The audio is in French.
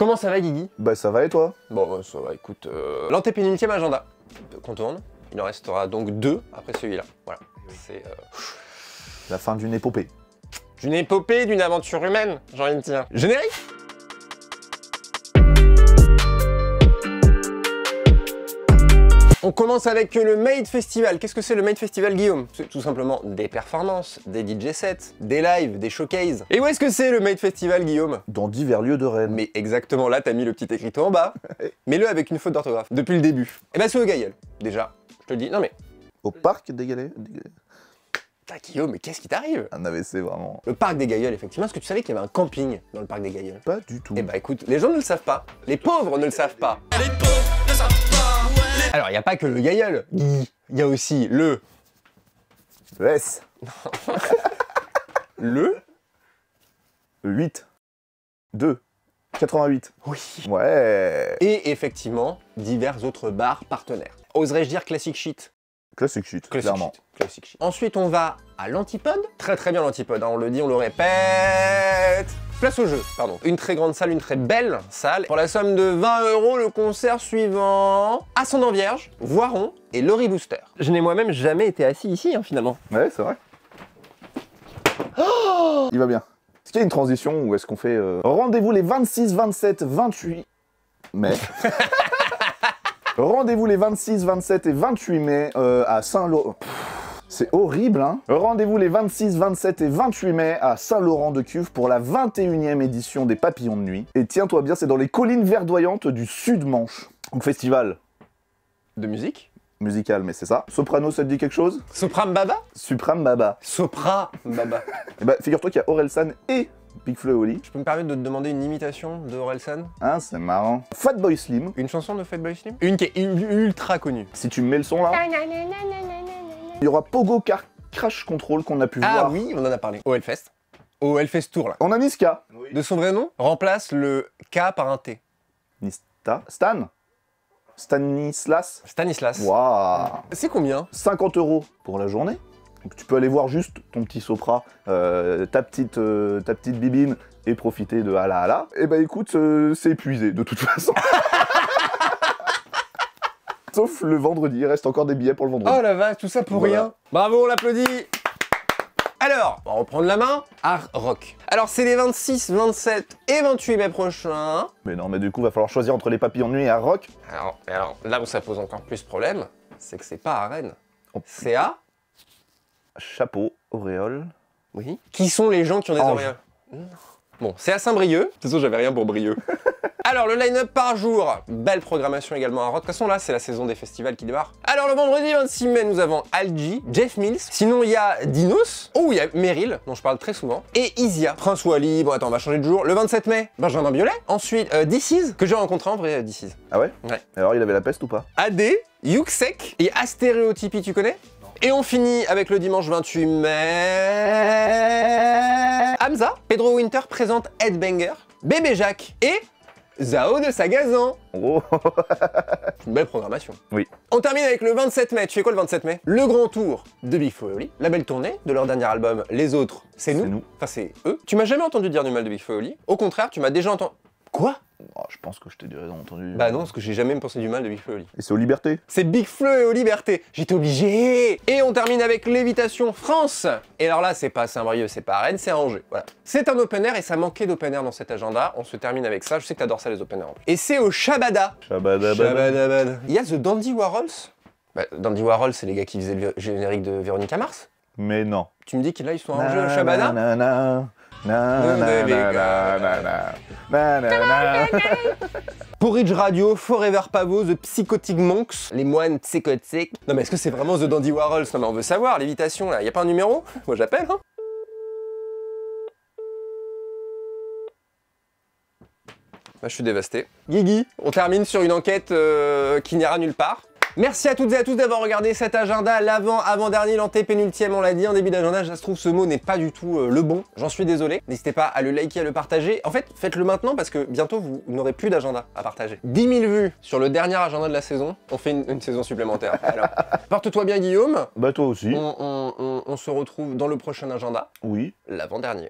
Comment ça va, Guigui? Bah ça va et toi? Bon, ça va, écoute, l'antépénultième agenda qu'on tourne. Il en restera donc 2 après celui-là. Voilà. C'est La fin d'une épopée. d'une épopée, d'une aventure humaine, j'ai envie de dire. Générique! On commence avec le Made Festival. Qu'est-ce que c'est le Made Festival, Guillaume? C'est tout simplement des performances, des DJ sets, des lives, des showcases. Et où est-ce que c'est le Made Festival, Guillaume? Dans divers lieux de Rennes. Mais exactement, là, t'as mis le petit écriteau en bas. Mets-le avec une faute d'orthographe, depuis le début. Et bah c'est au Gailleul, déjà. Je te le dis, non mais... Au parc des Galets. Putain, Guillaume, mais qu'est-ce qui t'arrive? Un AVC vraiment. Le parc des Gailleuls, effectivement. Est-ce que tu savais qu'il y avait un camping dans le parc des Gailleuls? Pas du tout. Eh bah écoute, les gens ne le savent pas. Les pauvres ne le savent pas. Les pauvres ne savent pas. Alors, il n'y a pas que le Gailleul. Il y a aussi le... Le S. Le 8. 2. 88. Oui. Ouais. Et effectivement, divers autres bars partenaires. Oserais-je dire classic shit? Classic shit, clairement. Shit. Classic shit. Ensuite, on va à l'Antipode. Très très bien l'Antipode, hein, on le dit, on le répète. Place au jeu, pardon. Une très grande salle, une très belle salle. Pour la somme de 20 €, le concert suivant... Ascendant Vierge, Voiron et Laurie Booster. Je n'ai moi-même jamais été assis ici, hein, finalement. Ouais, c'est vrai. Oh, il va bien. Est-ce qu'il y a une transition ou est-ce qu'on fait... Rendez-vous les 26, 27, 28 mai. Rendez-vous les 26, 27 et 28 mai à Saint-Laurent... C'est horrible, hein. Rendez-vous les 26, 27 et 28 mai à Saint-Laurent-de-Cuves pour la 21e édition des Papillons de Nuit. Et tiens-toi bien, c'est dans les collines verdoyantes du Sud-Manche. Donc festival De musique? musical, mais c'est ça. Soprano, ça te dit quelque chose? Sopram Baba? Supram Baba. Sopra Baba. Et bah, figure-toi qu'il y a Orelsan et Big Flo et Oli. Je peux me permettre de te demander une imitation de Orelsan? Hein, c'est marrant. Fatboy Slim. Une chanson de Fatboy Slim? Une qui est ultra connue. Si tu me mets le son là. Il y aura Pogo Crash Control qu'on a pu voir. Ah oui, on en a parlé. Au Hellfest. Au Hellfest Tour, là. On a Niska. De son vrai nom, remplace le K par un T. Nista. Stan. Stanislas. Stanislas. Waouh. C'est combien? 50 € pour la journée. Donc tu peux aller voir juste ton petit Sopra, ta petite bibine et profiter de hala hala. Et bah écoute, c'est épuisé de toute façon. Sauf le vendredi, il reste encore des billets pour le vendredi. Oh la vache, tout ça pour Voilà. rien. Bravo, on l'applaudit. Alors, on va reprendre la main. Art Rock. Alors, c'est les 26, 27 et 28 mai prochains. Mais non, mais du coup, va falloir choisir entre les Papillons de Nuit et Art Rock. Alors, là où ça pose encore plus problème, c'est que c'est pas à Rennes. Oh. C'est à... Chapeau, auréole. Oui. Qui sont les gens qui ont des Ange. auréoles? Bon, c'est à Saint-Brieuc. De toute façon, j'avais rien pour Brieuc. Alors, le line-up par jour. Belle programmation également à Rock. De toute façon, là, c'est la saison des festivals qui démarre. Alors, le vendredi 26 mai, nous avons Algie, Jeff Mills. Sinon, il y a Dinos. Oh, il y a Meryl, dont je parle très souvent. Et Isia. Prince Wally. Bon, attends, on va changer de jour. Le 27 mai, Benjamin Biolay. Ensuite, This Is, que j'ai rencontré en vrai, This Is. Ah ouais? Ouais. Alors, il avait la peste ou pas? AD, Yuxek et Astéréotypie, tu connais? Et on finit avec le dimanche 28 mai... Hamza, Pedro Winter présente Headbanger, Bébé Jacques et Zao de Sagazan. Oh. Une belle programmation. Oui. On termine avec le 27 mai. Tu fais quoi le 27 mai? Le grand tour de Big Flo et Oli, la belle tournée de leur dernier album Les Autres, c'est nous. C'est nous. Enfin, c'est eux. Tu m'as jamais entendu dire du mal de Big Flo et Oli. Au contraire, tu m'as déjà entendu... Quoi? Oh, je pense que je t'ai déjà entendu. Bah non, parce que j'ai jamais pensé du mal de Big Flo et Oli. Et c'est aux libertés. C'est Big Flo et aux libertés. J'étais obligé. Et on termine avec Lévitation France. Et alors là, c'est pas à Saint-Brieuc, c'est pas à Rennes, c'est à Angers. Voilà. C'est un open air et ça manquait d'open air dans cet agenda. On se termine avec ça. Je sais que t'adores ça, les open air. Et c'est au Shabada. Shabadabada. Il y a The Dandy Warhols. Bah, Dandy Warhols, c'est les gars qui faisaient le générique de Véronica Mars. Mais non. Tu me dis qu'ils là, ils sont à Angers au Shabada? Porridge Radio, Forever Pavo, The Psychotic Monks, les moines psychotiques. Non mais est-ce que c'est vraiment The Dandy Warhols? Non mais on veut savoir, Lévitation là, y a pas un numéro? Moi j'appelle, hein. Bah, je suis dévasté. Guigui, on termine sur une enquête qui n'ira nulle part. Merci à toutes et à tous d'avoir regardé cet agenda, l'avant-avant-dernier, l'antépénultième, on l'a dit, en début d'agenda, ça se trouve ce mot n'est pas du tout le bon, j'en suis désolé. N'hésitez pas à le liker, à le partager. En fait, faites-le maintenant parce que bientôt vous n'aurez plus d'agenda à partager. 10 000 vues sur le dernier agenda de la saison, on fait une saison supplémentaire. Alors, porte-toi bien Guillaume. Bah toi aussi. On se retrouve dans le prochain agenda, Oui. l'avant-dernier.